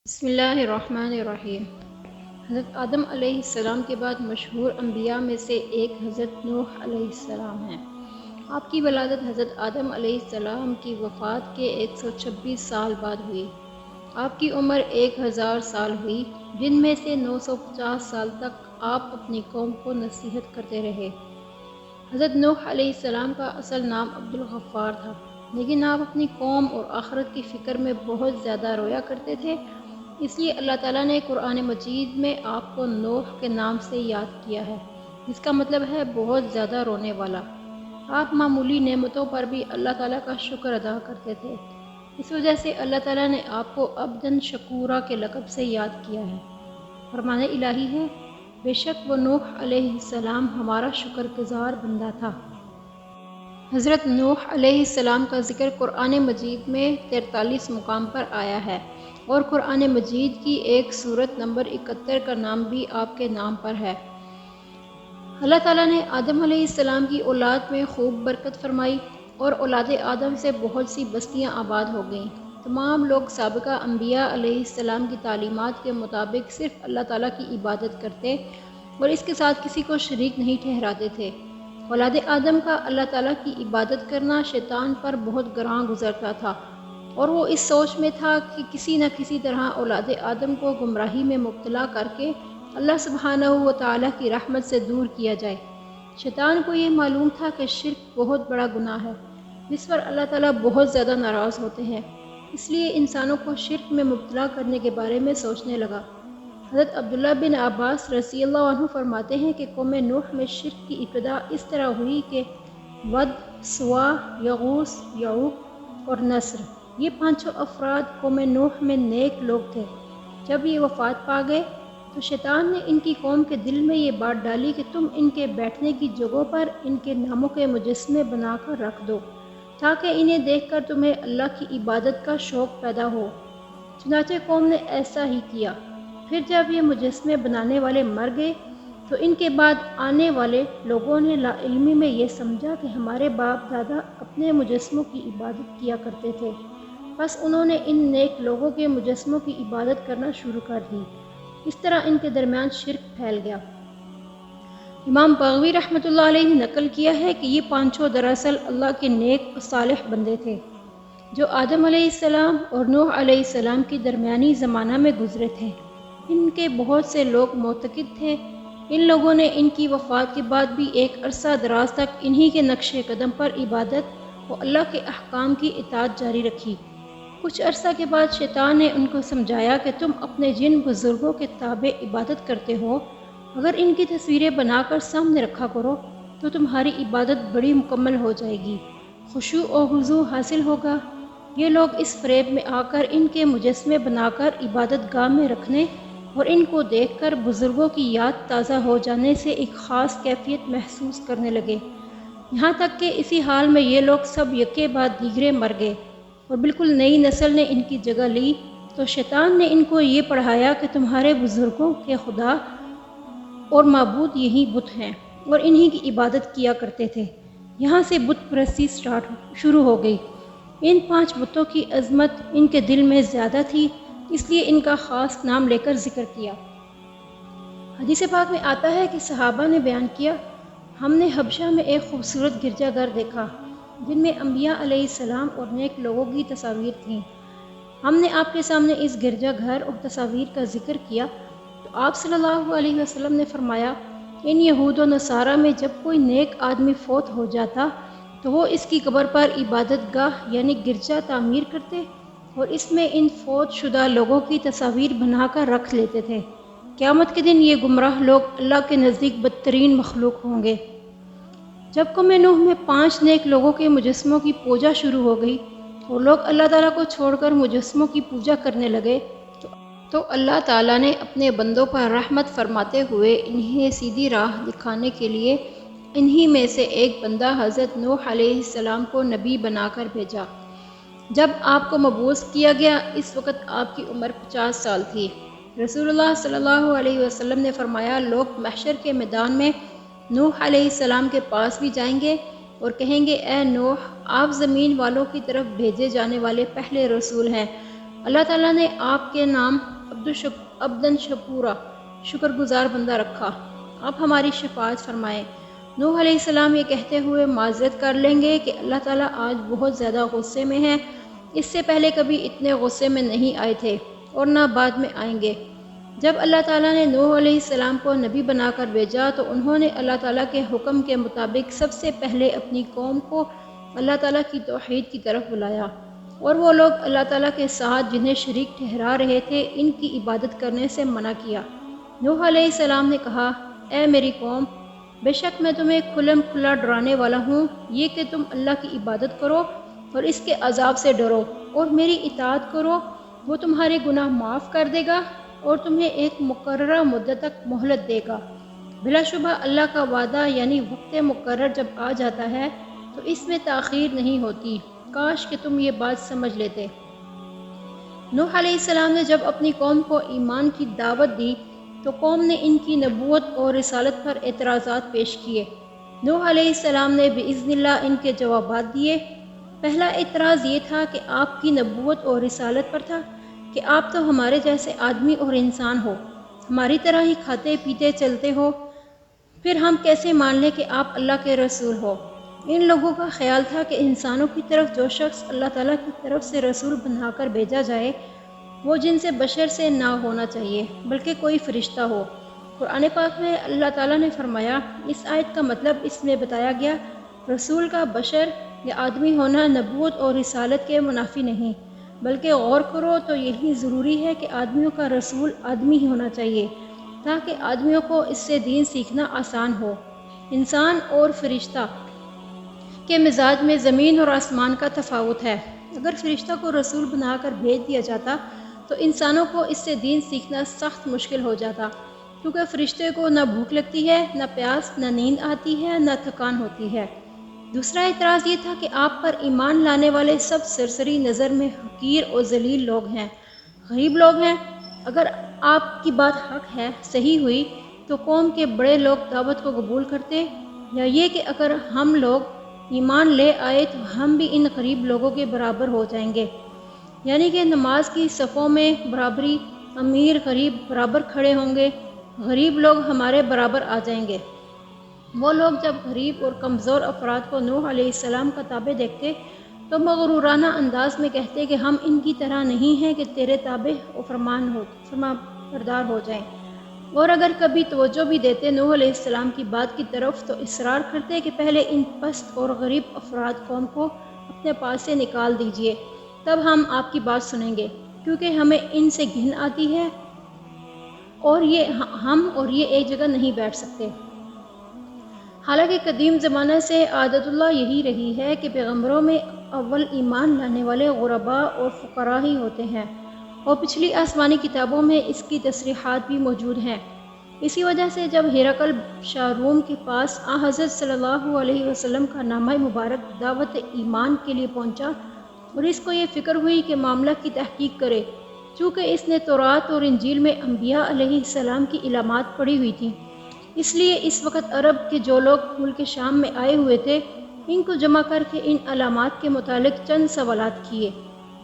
بسم اللہ الرحمن الرحیم۔ حضرت آدم علیہ السلام کے بعد مشہور انبیاء میں سے ایک حضرت نوح علیہ السلام ہیں۔ آپ کی ولادت حضرت آدم علیہ السلام کی وفات کے 126 سال بعد ہوئی۔ آپ کی عمر 1000 سال ہوئی، جن میں سے 950 سال تک آپ اپنی قوم کو نصیحت کرتے رہے۔ حضرت نوح علیہ السلام کا اصل نام عبد الغفار تھا، لیکن آپ اپنی قوم اور آخرت کی فکر میں بہت زیادہ رویا کرتے تھے، اس لیے اللہ تعالیٰ نے قرآن مجید میں آپ کو نوح کے نام سے یاد کیا ہے، جس کا مطلب ہے بہت زیادہ رونے والا۔ آپ معمولی نعمتوں پر بھی اللہ تعالیٰ کا شکر ادا کرتے تھے، اس وجہ سے اللہ تعالیٰ نے آپ کو عبدًا شکورا کے لقب سے یاد کیا ہے۔ فرمان الہی ہے، بے شک وہ نوح علیہ السلام ہمارا شکر گزار بندہ تھا۔ حضرت نوح علیہ السلام کا ذکر قرآن مجید میں 43 مقام پر آیا ہے، اور قرآن مجید کی ایک سورت نمبر 71 کا نام بھی آپ کے نام پر ہے۔ اللہ تعالیٰ نے آدم علیہ السلام کی اولاد میں خوب برکت فرمائی، اور اولاد آدم سے بہت سی بستیاں آباد ہو گئیں۔ تمام لوگ سابقہ انبیاء علیہ السلام کی تعلیمات کے مطابق صرف اللہ تعالیٰ کی عبادت کرتے اور اس کے ساتھ کسی کو شریک نہیں ٹھہراتے تھے۔ اولاد آدم کا اللہ تعالیٰ کی عبادت کرنا شیطان پر بہت گراں گزرتا تھا، اور وہ اس سوچ میں تھا کہ کسی نہ کسی طرح اولاد آدم کو گمراہی میں مبتلا کر کے اللہ سبحانہ و تعالیٰ کی رحمت سے دور کیا جائے۔ شیطان کو یہ معلوم تھا کہ شرک بہت بڑا گناہ ہے، جس پر اللہ تعالیٰ بہت زیادہ ناراض ہوتے ہیں، اس لیے انسانوں کو شرک میں مبتلا کرنے کے بارے میں سوچنے لگا۔ حضرت عبداللہ بن عباس رضی اللہ عنہ فرماتے ہیں کہ قوم نوح میں شرک کی ابتدا اس طرح ہوئی کہ ود، سوا، یغوث، یعوق اور نصر، یہ پانچوں افراد قوم نوح میں نیک لوگ تھے۔ جب یہ وفات پا گئے تو شیطان نے ان کی قوم کے دل میں یہ بات ڈالی کہ تم ان کے بیٹھنے کی جگہوں پر ان کے ناموں کے مجسمے بنا کر رکھ دو، تاکہ انہیں دیکھ کر تمہیں اللہ کی عبادت کا شوق پیدا ہو۔ چنانچہ قوم نے ایسا ہی کیا۔ پھر جب یہ مجسمے بنانے والے مر گئے تو ان کے بعد آنے والے لوگوں نے لا علمی میں یہ سمجھا کہ ہمارے باپ دادا اپنے مجسموں کی عبادت کیا کرتے تھے، بس انہوں نے ان نیک لوگوں کے مجسموں کی عبادت کرنا شروع کر دی۔ اس طرح ان کے درمیان شرک پھیل گیا۔ امام بغوی رحمۃ اللہ علیہ نے نقل کیا ہے کہ یہ پانچوں دراصل اللہ کے نیک و صالح بندے تھے، جو آدم علیہ السلام اور نوح علیہ السلام کی درمیانی زمانہ میں گزرے تھے۔ ان کے بہت سے لوگ معتقد تھے۔ ان لوگوں نے ان کی وفات کے بعد بھی ایک عرصہ دراز تک انہی کے نقش قدم پر عبادت و اللہ کے احکام کی اطاعت جاری رکھی۔ کچھ عرصہ کے بعد شیطان نے ان کو سمجھایا کہ تم اپنے جن بزرگوں کے تابع عبادت کرتے ہو، اگر ان کی تصویریں بنا کر سامنے رکھا کرو تو تمہاری عبادت بڑی مکمل ہو جائے گی، خشوع و خضوع حاصل ہوگا۔ یہ لوگ اس فریب میں آ کر ان کے مجسمے بنا کر عبادت گاہ میں رکھنے اور ان کو دیکھ کر بزرگوں کی یاد تازہ ہو جانے سے ایک خاص کیفیت محسوس کرنے لگے، یہاں تک کہ اسی حال میں یہ لوگ سب یکے بعد دیگرے مر گئے اور بالکل نئی نسل نے ان کی جگہ لی۔ تو شیطان نے ان کو یہ پڑھایا کہ تمہارے بزرگوں کے خدا اور معبود یہی بت ہیں اور انہی کی عبادت کیا کرتے تھے۔ یہاں سے بت پرستی شروع ہو گئی۔ ان 5 بتوں کی عظمت ان کے دل میں زیادہ تھی، اس لیے ان کا خاص نام لے کر ذکر کیا۔ حدیث پاک میں آتا ہے کہ صحابہ نے بیان کیا، ہم نے حبشہ میں ایک خوبصورت گرجا گھر دیکھا جن میں انبیاء علیہ السلام اور نیک لوگوں کی تصاویر تھیں۔ ہم نے آپ کے سامنے اس گرجا گھر اور تصاویر کا ذکر کیا تو آپ صلی اللہ علیہ وسلم نے فرمایا، ان یہود و نصارہ میں جب کوئی نیک آدمی فوت ہو جاتا تو وہ اس کی قبر پر عبادت گاہ یعنی گرجا تعمیر کرتے اور اس میں ان فوت شدہ لوگوں کی تصاویر بنا کر رکھ لیتے تھے۔ قیامت کے دن یہ گمراہ لوگ اللہ کے نزدیک بدترین مخلوق ہوں گے۔ جب قوم نوح میں 5 نیک لوگوں کے مجسموں کی پوجا شروع ہو گئی اور لوگ اللہ تعالیٰ کو چھوڑ کر مجسموں کی پوجا کرنے لگے تو اللہ تعالیٰ نے اپنے بندوں پر رحمت فرماتے ہوئے انہیں سیدھی راہ دکھانے کے لیے انہی میں سے ایک بندہ حضرت نوح علیہ السلام کو نبی بنا کر بھیجا۔ جب آپ کو مبعوث کیا گیا اس وقت آپ کی عمر 50 سال تھی۔ رسول اللہ صلی اللہ علیہ وسلم نے فرمایا، لوگ محشر کے میدان میں نوح علیہ السلام کے پاس بھی جائیں گے اور کہیں گے، اے نوح، آپ زمین والوں کی طرف بھیجے جانے والے پہلے رسول ہیں، اللہ تعالیٰ نے آپ کے نام عبدن شکورا شکر گزار بندہ رکھا، آپ ہماری شفاعت فرمائیں۔ نوح علیہ السلام یہ کہتے ہوئے معذرت کر لیں گے کہ اللہ تعالیٰ آج بہت زیادہ غصے میں ہیں، اس سے پہلے کبھی اتنے غصے میں نہیں آئے تھے اور نہ بعد میں آئیں گے۔ جب اللہ تعالیٰ نے نوح علیہ السلام کو نبی بنا کر بھیجا تو انہوں نے اللہ تعالیٰ کے حکم کے مطابق سب سے پہلے اپنی قوم کو اللہ تعالیٰ کی توحید کی طرف بلایا، اور وہ لوگ اللہ تعالیٰ کے ساتھ جنہیں شریک ٹھہرا رہے تھے ان کی عبادت کرنے سے منع کیا۔ نوح علیہ السلام نے کہا، اے میری قوم، بے شک میں تمہیں کھلم کھلا ڈرانے والا ہوں، یہ کہ تم اللہ کی عبادت کرو اور اس کے عذاب سے ڈرو اور میری اطاعت کرو، وہ تمہارے گناہ معاف کر دے گا اور تمہیں ایک مقررہ مدت تک مہلت دے گا۔ بلا شبہ اللہ کا وعدہ یعنی وقت مقرر جب آ جاتا ہے تو اس میں تاخیر نہیں ہوتی، کاش کہ تم یہ بات سمجھ لیتے۔ نوح علیہ السلام نے جب اپنی قوم کو ایمان کی دعوت دی تو قوم نے ان کی نبوت اور رسالت پر اعتراضات پیش کیے۔ نوح علیہ السلام نے بإذن اللہ ان کے جوابات دیے۔ پہلا اعتراض یہ تھا کہ آپ کی نبوت اور رسالت پر تھا کہ آپ تو ہمارے جیسے آدمی اور انسان ہو، ہماری طرح ہی کھاتے پیتے چلتے ہو، پھر ہم کیسے مان لیں کہ آپ اللہ کے رسول ہو؟ ان لوگوں کا خیال تھا کہ انسانوں کی طرف جو شخص اللہ تعالیٰ کی طرف سے رسول بنا کر بھیجا جائے وہ جن سے بشر سے نہ ہونا چاہیے بلکہ کوئی فرشتہ ہو۔ قرآن پاک میں اللہ تعالیٰ نے فرمایا، اس آیت کا مطلب اس میں بتایا گیا، رسول کا بشر یا آدمی ہونا نبوت اور رسالت کے منافی نہیں، بلکہ غور کرو تو یہی ضروری ہے کہ آدمیوں کا رسول آدمی ہی ہونا چاہیے تاکہ آدمیوں کو اس سے دین سیکھنا آسان ہو۔ انسان اور فرشتہ کے مزاج میں زمین اور آسمان کا تفاوت ہے۔ اگر فرشتہ کو رسول بنا کر بھیج دیا جاتا تو انسانوں کو اس سے دین سیکھنا سخت مشکل ہو جاتا، کیونکہ فرشتے کو نہ بھوک لگتی ہے، نہ پیاس، نہ نیند آتی ہے، نہ تھکان ہوتی ہے۔ دوسرا اعتراض یہ تھا کہ آپ پر ایمان لانے والے سب سرسری نظر میں حقیر اور ذلیل لوگ ہیں، غریب لوگ ہیں۔ اگر آپ کی بات حق ہے، صحیح ہوئی، تو قوم کے بڑے لوگ دعوت کو قبول کرتے، یا یہ کہ اگر ہم لوگ ایمان لے آئے تو ہم بھی ان غریب لوگوں کے برابر ہو جائیں گے، یعنی کہ نماز کی صفوں میں برابری، امیر غریب برابر کھڑے ہوں گے، غریب لوگ ہمارے برابر آ جائیں گے۔ وہ لوگ جب غریب اور کمزور افراد کو نوح علیہ السلام کا تابع دیکھتے تو مغرورانہ انداز میں کہتے کہ ہم ان کی طرح نہیں ہیں کہ تیرے تابع و فرما بردار ہو جائیں، اور اگر کبھی توجہ بھی دیتے نوح علیہ السلام کی بات کی طرف تو اصرار کرتے کہ پہلے ان پست اور غریب افراد قوم کو اپنے پاس سے نکال دیجئے، تب ہم آپ کی بات سنیں گے، کیونکہ ہمیں ان سے گھن آتی ہے اور یہ ایک جگہ نہیں بیٹھ سکتے۔ حالانکہ قدیم زمانہ سے عادت اللہ یہی رہی ہے کہ پیغمبروں میں اول ایمان لانے والے غرباء اور فقراء ہی ہوتے ہیں، اور پچھلی آسمانی کتابوں میں اس کی تصریحات بھی موجود ہیں۔ اسی وجہ سے جب ہرقل شاہ روم کے پاس حضرت صلی اللہ علیہ وسلم کا نامہ مبارک دعوت ایمان کے لیے پہنچا اور اس کو یہ فکر ہوئی کہ معاملہ کی تحقیق کرے، چونکہ اس نے تورات اور انجیل میں انبیاء علیہ السلام کی علامات پڑھی ہوئی تھیں، اس لیے اس وقت عرب کے جو لوگ ملک شام میں آئے ہوئے تھے ان کو جمع کر کے ان علامات کے متعلق چند سوالات کیے۔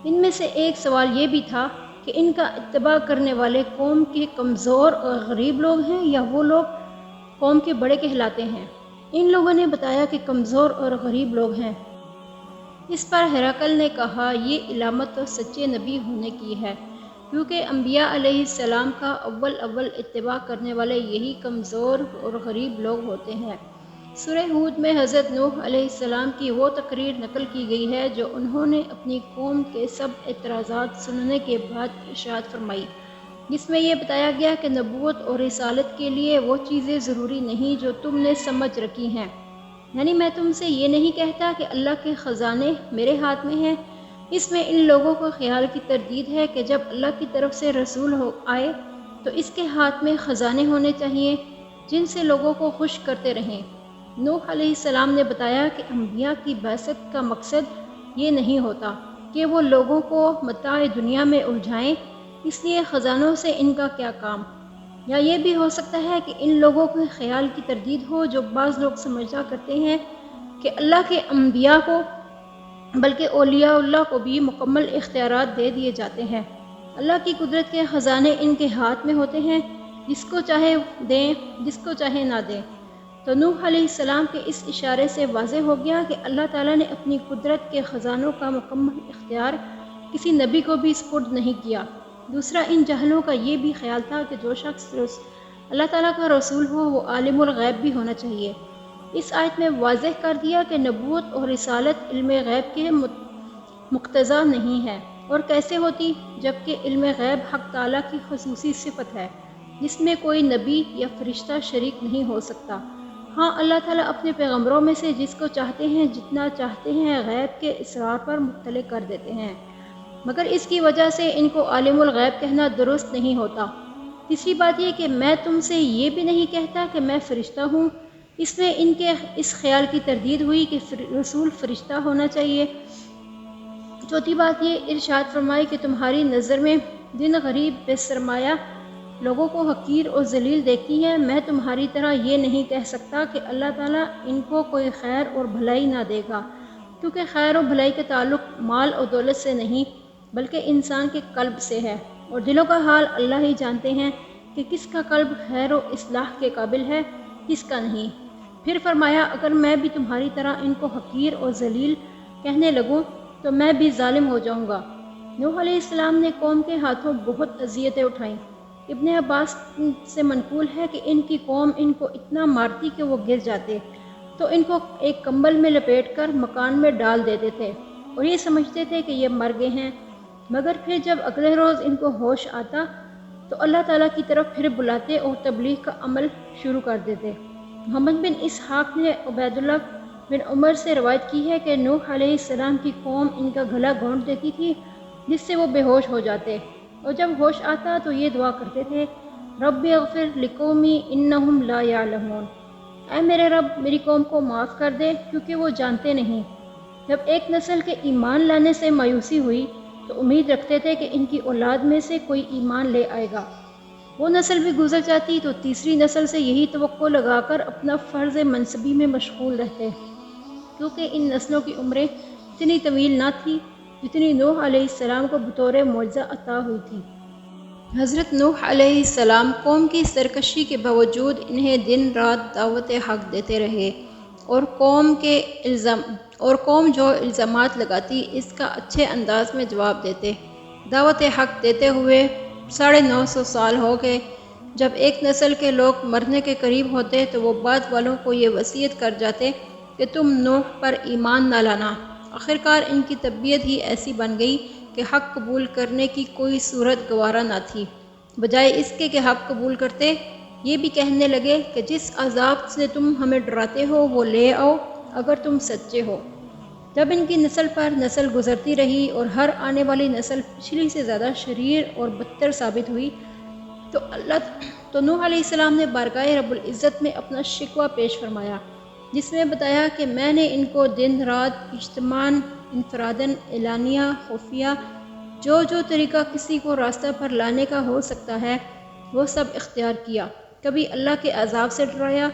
ان میں سے ایک سوال یہ بھی تھا کہ ان کا اتباع کرنے والے قوم کے کمزور اور غریب لوگ ہیں یا وہ لوگ قوم کے بڑے کہلاتے ہیں۔ ان لوگوں نے بتایا کہ کمزور اور غریب لوگ ہیں۔ اس پر ہرقل نے کہا، یہ علامت تو سچے نبی ہونے کی ہے، کیونکہ انبیاء علیہ السلام کا اول اتباع کرنے والے یہی کمزور اور غریب لوگ ہوتے ہیں۔ سورہ ہود میں حضرت نوح علیہ السلام کی وہ تقریر نقل کی گئی ہے جو انہوں نے اپنی قوم کے سب اعتراضات سننے کے بعد ارشاد فرمائی، جس میں یہ بتایا گیا کہ نبوت اور رسالت کے لیے وہ چیزیں ضروری نہیں جو تم نے سمجھ رکھی ہیں، یعنی میں تم سے یہ نہیں کہتا کہ اللہ کے خزانے میرے ہاتھ میں ہیں۔ اس میں ان لوگوں کو خیال کی تردید ہے کہ جب اللہ کی طرف سے رسول آئے تو اس کے ہاتھ میں خزانے ہونے چاہیے جن سے لوگوں کو خوش کرتے رہیں۔ نوح علیہ السلام نے بتایا کہ انبیاء کی بعثت کا مقصد یہ نہیں ہوتا کہ وہ لوگوں کو متاع دنیا میں الجھائیں، اس لیے خزانوں سے ان کا کیا کام؟ یا یہ بھی ہو سکتا ہے کہ ان لوگوں کے خیال کی تردید ہو جو بعض لوگ سمجھا کرتے ہیں کہ اللہ کے انبیاء کو بلکہ اولیاء اللہ کو بھی مکمل اختیارات دے دیے جاتے ہیں۔ اللہ کی قدرت کے خزانے ان کے ہاتھ میں ہوتے ہیں، جس کو چاہے دیں، جس کو چاہے نہ دیں۔ تو نوح علیہ السلام کے اس اشارے سے واضح ہو گیا کہ اللہ تعالیٰ نے اپنی قدرت کے خزانوں کا مکمل اختیار کسی نبی کو بھی سپرد نہیں کیا۔ دوسرا، ان جاہلوں کا یہ بھی خیال تھا کہ جو شخص اللہ تعالیٰ کا رسول ہو وہ عالم الغیب بھی ہونا چاہیے۔ اس آیت میں واضح کر دیا کہ نبوت اور رسالت علم غیب کے مقتضی نہیں ہے، اور کیسے ہوتی، جبکہ علم غیب حق تعالیٰ کی خصوصی صفت ہے جس میں کوئی نبی یا فرشتہ شریک نہیں ہو سکتا۔ ہاں، اللہ تعالیٰ اپنے پیغمبروں میں سے جس کو چاہتے ہیں جتنا چاہتے ہیں غیب کے اسرار پر مطلع کر دیتے ہیں، مگر اس کی وجہ سے ان کو عالم الغیب کہنا درست نہیں ہوتا۔ تیسری بات یہ کہ میں تم سے یہ بھی نہیں کہتا کہ میں فرشتہ ہوں، اس میں ان کے اس خیال کی تردید ہوئی کہ رسول فرشتہ ہونا چاہیے۔ چوتھی بات یہ ارشاد فرمائی کہ تمہاری نظر میں جن غریب بے سرمایہ لوگوں کو حقیر اور ذلیل دیکھتی ہے، میں تمہاری طرح یہ نہیں کہہ سکتا کہ اللہ تعالیٰ ان کو کوئی خیر اور بھلائی نہ دے گا، کیونکہ خیر و بھلائی کا تعلق مال اور دولت سے نہیں بلکہ انسان کے قلب سے ہے، اور دلوں کا حال اللہ ہی جانتے ہیں کہ کس کا قلب خیر و اصلاح کے قابل ہے، کس کا نہیں۔ پھر فرمایا اگر میں بھی تمہاری طرح ان کو حقیر اور ذلیل کہنے لگوں تو میں بھی ظالم ہو جاؤں گا۔ نوح علیہ السلام نے قوم کے ہاتھوں بہت اذیتیں اٹھائیں۔ ابن عباس سے منقول ہے کہ ان کی قوم ان کو اتنا مارتی کہ وہ گر جاتے، تو ان کو ایک کمبل میں لپیٹ کر مکان میں ڈال دیتے تھے اور یہ سمجھتے تھے کہ یہ مر گئے ہیں، مگر پھر جب اگلے روز ان کو ہوش آتا تو اللہ تعالیٰ کی طرف پھر بلاتے اور تبلیغ کا عمل شروع کر دیتے۔ محمد بن اسحاق نے عبید اللہ بن عمر سے روایت کی ہے کہ نوح علیہ السلام کی قوم ان کا گلا گھونٹ دیتی تھی جس سے وہ بے ہوش ہو جاتے، اور جب ہوش آتا تو یہ دعا کرتے تھے رب اغفر لقومی انہم لا یعلمون، اے میرے رب میری قوم کو معاف کر دے کیونکہ وہ جانتے نہیں۔ جب ایک نسل کے ایمان لانے سے مایوسی ہوئی تو امید رکھتے تھے کہ ان کی اولاد میں سے کوئی ایمان لے آئے گا، وہ نسل بھی گزر جاتی تو تیسری نسل سے یہی توقع لگا کر اپنا فرض منصبی میں مشغول رہتے، کیونکہ ان نسلوں کی عمریں اتنی طویل نہ تھی جتنی نوح علیہ السلام کو بطور معجزہ عطا ہوئی تھی۔ حضرت نوح علیہ السلام قوم کی سرکشی کے باوجود انہیں دن رات دعوت حق دیتے رہے، اور قوم جو الزامات لگاتی اس کا اچھے انداز میں جواب دیتے۔ دعوت حق دیتے ہوئے 950 سال ہو گئے۔ جب ایک نسل کے لوگ مرنے کے قریب ہوتے تو وہ بعد والوں کو یہ وصیت کر جاتے کہ تم نوح پر ایمان نہ لانا۔ آخرکار ان کی طبیعت ہی ایسی بن گئی کہ حق قبول کرنے کی کوئی صورت گوارا نہ تھی، بجائے اس کے کہ حق قبول کرتے یہ بھی کہنے لگے کہ جس عذاب سے تم ہمیں ڈراتے ہو وہ لے آؤ اگر تم سچے ہو۔ جب ان کی نسل پر نسل گزرتی رہی اور ہر آنے والی نسل پچھلی سے زیادہ شریر اور بدتر ثابت ہوئی تو نوح علیہ السلام نے بارگاہ رب العزت میں اپنا شکوہ پیش فرمایا، جس میں بتایا کہ میں نے ان کو دن رات اجتماعاً، انفراداً، اعلانیہ، خفیہ، جو طریقہ کسی کو راستہ پر لانے کا ہو سکتا ہے وہ سب اختیار کیا۔ کبھی اللہ کے عذاب سے ڈرایا،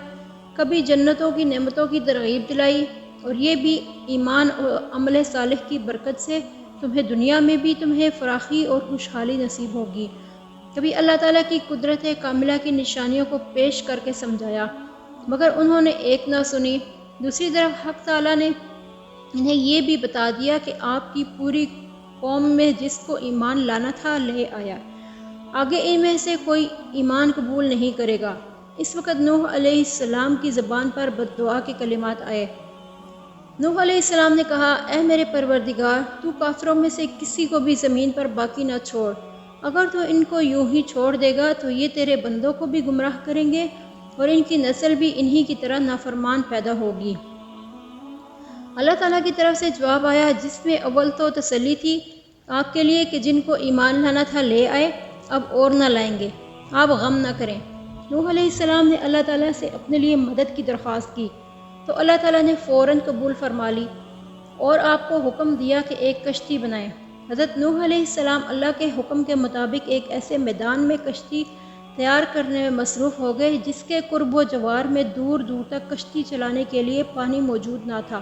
کبھی جنتوں کی نعمتوں کی ترغیب دلائی، اور یہ بھی ایمان اور عمل صالح کی برکت سے تمہیں دنیا میں بھی تمہیں فراخی اور خوشحالی نصیب ہوگی۔ کبھی اللہ تعالیٰ کی قدرت کاملہ کی نشانیوں کو پیش کر کے سمجھایا، مگر انہوں نے ایک نہ سنی۔ دوسری طرف حق تعالیٰ نے انہیں یہ بھی بتا دیا کہ آپ کی پوری قوم میں جس کو ایمان لانا تھا لے آیا، آگے ان میں سے کوئی ایمان قبول نہیں کرے گا۔ اس وقت نوح علیہ السلام کی زبان پر بد دعا کے کلمات آئے۔ نوح علیہ السلام نے کہا اے میرے پروردگار، تو کافروں میں سے کسی کو بھی زمین پر باقی نہ چھوڑ، اگر تو ان کو یوں ہی چھوڑ دے گا تو یہ تیرے بندوں کو بھی گمراہ کریں گے اور ان کی نسل بھی انہی کی طرح نافرمان پیدا ہوگی۔ اللہ تعالیٰ کی طرف سے جواب آیا جس میں اول تو تسلی تھی آپ کے لیے کہ جن کو ایمان لانا تھا لے آئے، اب اور نہ لائیں گے، آپ غم نہ کریں۔ نوح علیہ السلام نے اللہ تعالیٰ سے اپنے لیے مدد کی درخواست کی تو اللہ تعالیٰ نے فوراً قبول فرما لی اور آپ کو حکم دیا کہ ایک کشتی بنائیں۔ حضرت نوح علیہ السلام اللہ کے حکم کے مطابق ایک ایسے میدان میں کشتی تیار کرنے میں مصروف ہو گئے جس کے قرب و جوار میں دور دور تک کشتی چلانے کے لیے پانی موجود نہ تھا،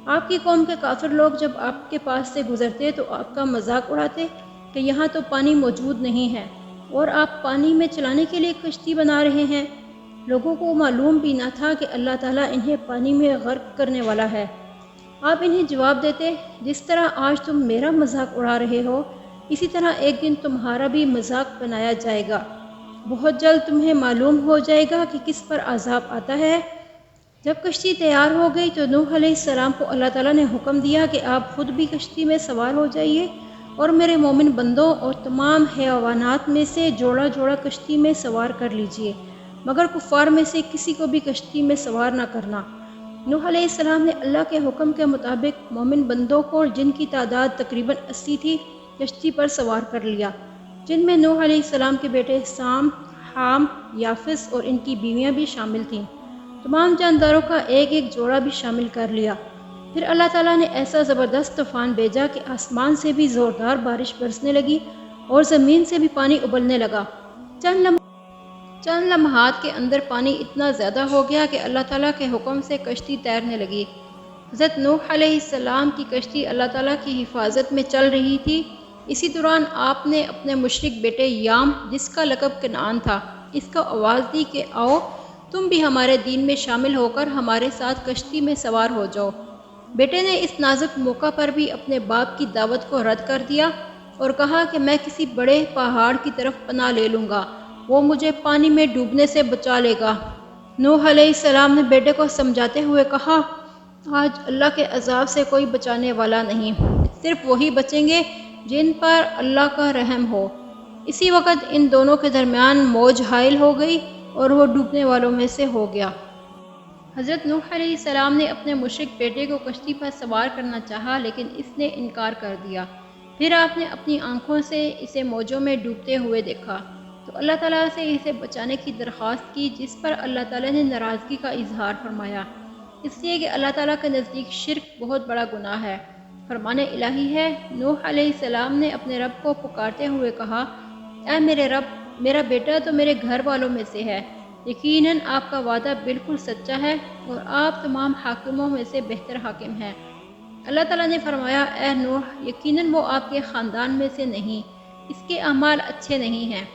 آپ کی قوم کے کافر لوگ جب آپ کے پاس سے گزرتے تو آپ کا مذاق اڑاتے کہ یہاں تو پانی موجود نہیں ہے اور آپ پانی میں چلانے کے لیے کشتی بنا رہے ہیں۔ لوگوں کو معلوم بھی نہ تھا کہ اللہ تعالیٰ انہیں پانی میں غرق کرنے والا ہے۔ آپ انہیں جواب دیتے، جس طرح آج تم میرا مذاق اڑا رہے ہو، اسی طرح ایک دن تمہارا بھی مذاق بنایا جائے گا۔ بہت جلد تمہیں معلوم ہو جائے گا کہ کس پر عذاب آتا ہے۔ جب کشتی تیار ہو گئی تو نوح علیہ السلام کو اللہ تعالیٰ نے حکم دیا کہ آپ خود بھی کشتی میں سوار ہو جائیے اور میرے مومن بندوں اور تمام حیوانات میں سے جوڑا جوڑا کشتی میں سوار کر لیجئے، مگر کفار میں سے کسی کو بھی کشتی میں سوار نہ کرنا۔ نوح علیہ السلام نے اللہ کے حکم کے مطابق مومن بندوں کو، جن کی تعداد تقریباً 80 تھی، کشتی پر سوار کر لیا، جن میں نوح علیہ السلام کے بیٹے سام، حام، یافس اور ان کی بیویاں بھی شامل تھیں۔ تمام جانداروں کا ایک ایک جوڑا بھی شامل کر لیا۔ پھر اللہ تعالیٰ نے ایسا زبردست طوفان بھیجا کہ آسمان سے بھی زوردار بارش برسنے لگی اور زمین سے بھی پانی ابلنے لگا۔ چند لمحات کے اندر پانی اتنا زیادہ ہو گیا کہ اللہ تعالیٰ کے حکم سے کشتی تیرنے لگی۔ حضرت نوح علیہ السلام کی کشتی اللہ تعالیٰ کی حفاظت میں چل رہی تھی۔ اسی دوران آپ نے اپنے مشرک بیٹے یام، جس کا لقب کنعان تھا، اس کو آواز دی کہ آؤ تم بھی ہمارے دین میں شامل ہو کر ہمارے ساتھ کشتی میں سوار ہو جاؤ۔ بیٹے نے اس نازک موقع پر بھی اپنے باپ کی دعوت کو رد کر دیا اور کہا کہ میں کسی بڑے پہاڑ کی طرف پناہ لے لوں گا، وہ مجھے پانی میں ڈوبنے سے بچا لے گا۔ نوح علیہ السلام نے بیٹے کو سمجھاتے ہوئے کہا، آج اللہ کے عذاب سے کوئی بچانے والا نہیں، صرف وہی بچیں گے جن پر اللہ کا رحم ہو۔ اسی وقت ان دونوں کے درمیان موج حائل ہو گئی اور وہ ڈوبنے والوں میں سے ہو گیا۔ حضرت نوح علیہ السلام نے اپنے مشرک بیٹے کو کشتی پر سوار کرنا چاہا، لیکن اس نے انکار کر دیا۔ پھر آپ نے اپنی آنکھوں سے اسے موجوں میں ڈوبتے ہوئے دیکھا تو اللہ تعالیٰ سے اسے بچانے کی درخواست کی، جس پر اللہ تعالیٰ نے ناراضگی کا اظہار فرمایا، اس لیے کہ اللہ تعالیٰ کے نزدیک شرک بہت بڑا گناہ ہے۔ فرمان الہی ہے، نوح علیہ السلام نے اپنے رب کو پکارتے ہوئے کہا، اے میرے رب، میرا بیٹا تو میرے گھر والوں میں سے ہے، یقیناً آپ کا وعدہ بالکل سچا ہے اور آپ تمام حاکموں میں سے بہتر حاکم ہیں۔ اللہ تعالیٰ نے فرمایا، اے نوح، یقیناً وہ آپ کے خاندان میں سے نہیں، اس کے اعمال اچھے نہیں ہیں۔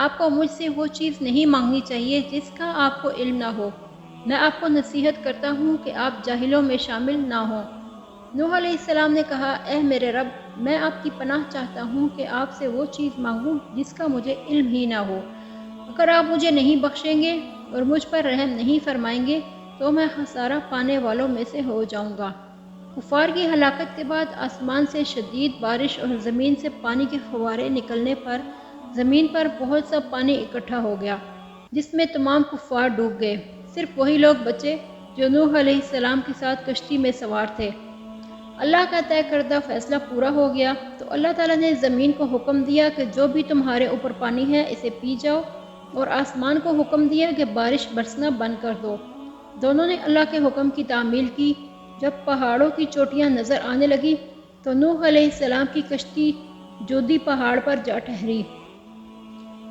آپ کو مجھ سے وہ چیز نہیں مانگنی چاہیے جس کا آپ کو علم نہ ہو۔ میں آپ کو نصیحت کرتا ہوں کہ آپ جاہلوں میں شامل نہ ہوں۔ نوح علیہ السلام نے کہا، اے میرے رب، میں آپ کی پناہ چاہتا ہوں کہ آپ سے وہ چیز مانگوں جس کا مجھے علم ہی نہ ہو۔ اگر آپ مجھے نہیں بخشیں گے اور مجھ پر رحم نہیں فرمائیں گے تو میں خسارہ پانے والوں میں سے ہو جاؤں گا۔ کفار کی ہلاکت کے بعد آسمان سے شدید بارش اور زمین سے پانی کے فوارے نکلنے پر زمین پر بہت سا پانی اکٹھا ہو گیا، جس میں تمام کفار ڈوب گئے۔ صرف وہی لوگ بچے جو نوح علیہ السلام کے ساتھ کشتی میں سوار تھے۔ اللہ کا طے کردہ فیصلہ پورا ہو گیا تو اللہ تعالیٰ نے زمین کو حکم دیا کہ جو بھی تمہارے اوپر پانی ہے اسے پی جاؤ، اور آسمان کو حکم دیا کہ بارش برسنا بند کر دو۔ دونوں نے اللہ کے حکم کی تعمیل کی۔ جب پہاڑوں کی چوٹیاں نظر آنے لگی تو نوح علیہ السلام کی کشتی جودی پہاڑ پر جا ٹھہری،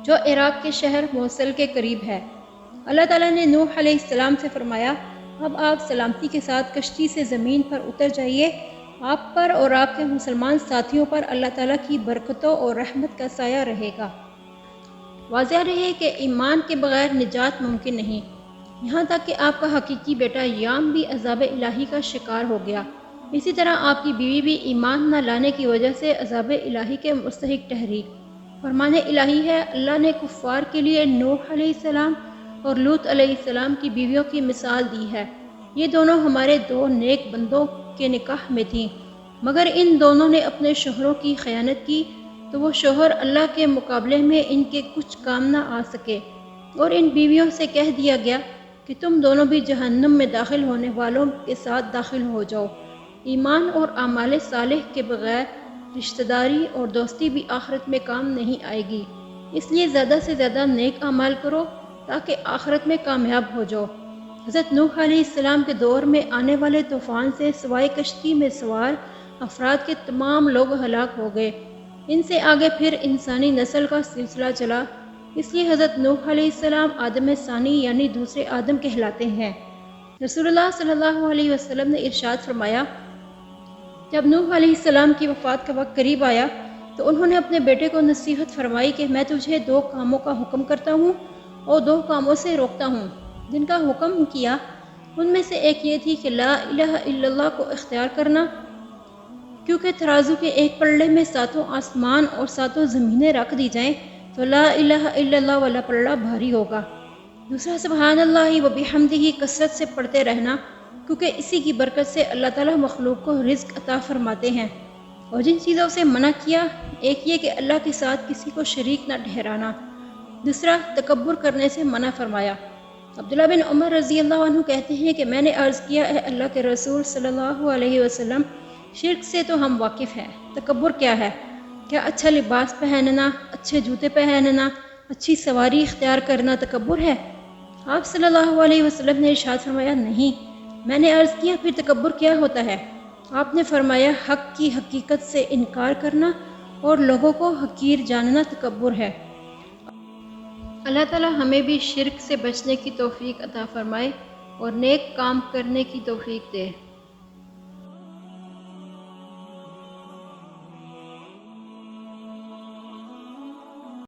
جو عراق کے شہر موصل کے قریب ہے۔ اللہ تعالیٰ نے نوح علیہ السلام سے فرمایا، اب آپ سلامتی کے ساتھ کشتی سے زمین پر اتر جائیے، آپ پر اور آپ کے مسلمان ساتھیوں پر اللہ تعالیٰ کی برکتوں اور رحمت کا سایہ رہے گا۔ واضح رہے کہ ایمان کے بغیر نجات ممکن نہیں، یہاں تک کہ آپ کا حقیقی بیٹا یام بھی عذاب الہی کا شکار ہو گیا۔ اسی طرح آپ کی بیوی بھی ایمان نہ لانے کی وجہ سے عذاب الہی کے مستحق ٹھہری۔ فرمان الہی ہے، اللہ نے کفار کے لیے نوح علیہ السلام اور لوط علیہ السلام کی بیویوں کی مثال دی ہے۔ یہ دونوں ہمارے دو نیک بندوں کے نکاح میں تھیں، مگر ان دونوں نے اپنے شوہروں کی خیانت کی تو وہ شوہر اللہ کے مقابلے میں ان کے کچھ کام نہ آ سکے، اور ان بیویوں سے کہہ دیا گیا کہ تم دونوں بھی جہنم میں داخل ہونے والوں کے ساتھ داخل ہو جاؤ۔ ایمان اور اعمال صالح کے بغیر رشتہ داری اور دوستی بھی آخرت میں کام نہیں آئے گی، اس لیے زیادہ سے زیادہ نیک اعمال کرو تاکہ آخرت میں کامیاب ہو جاؤ۔ حضرت نوح علیہ السلام کے دور میں آنے والے طوفان سے سوائے کشتی میں سوار افراد کے تمام لوگ ہلاک ہو گئے۔ ان سے آگے پھر انسانی نسل کا سلسلہ چلا، اس لیے حضرت نوح علیہ السلام آدم ثانی یعنی دوسرے آدم کہلاتے ہیں۔ رسول اللہ صلی اللہ علیہ وسلم نے ارشاد فرمایا، جب نوح علیہ السلام کی وفات کا وقت قریب آیا تو انہوں نے اپنے بیٹے کو نصیحت فرمائی کہ میں تجھے 2 کاموں کا حکم کرتا ہوں اور 2 کاموں سے روکتا ہوں۔ جن کا حکم کیا ان میں سے ایک یہ تھی کہ لا الہ الا اللہ کو اختیار کرنا، کیونکہ ترازو کے ایک پلڑے میں 7 آسمان اور 7 زمینیں رکھ دی جائیں تو لا الہ الا اللہ والا پلڑا بھاری ہوگا۔ دوسرا، سبحان اللہ و بحمدہ کثرت سے پڑھتے رہنا، کیونکہ اسی کی برکت سے اللہ تعالیٰ مخلوق کو رزق عطا فرماتے ہیں۔ اور جن چیزوں سے منع کیا، ایک یہ کہ اللہ کے ساتھ کسی کو شریک نہ ٹھہرانا، دوسرا تکبر کرنے سے منع فرمایا۔ عبداللہ بن عمر رضی اللہ عنہ کہتے ہیں کہ میں نے عرض کیا، اے اللہ کے رسول صلی اللہ علیہ وسلم، شرک سے تو ہم واقف ہیں، تکبر کیا ہے؟ کیا اچھا لباس پہننا، اچھے جوتے پہننا، اچھی سواری اختیار کرنا تکبر ہے؟ آپ صلی اللہ علیہ وسلم نے ارشاد فرمایا، نہیں۔ میں نے عرض کیا، پھر تکبر کیا ہوتا ہے؟ آپ نے فرمایا، حق کی حقیقت سے انکار کرنا اور لوگوں کو حقیر جاننا تکبر ہے۔ اللہ تعالیٰ ہمیں بھی شرک سے بچنے کی توفیق عطا فرمائے اور نیک کام کرنے کی توفیق دے۔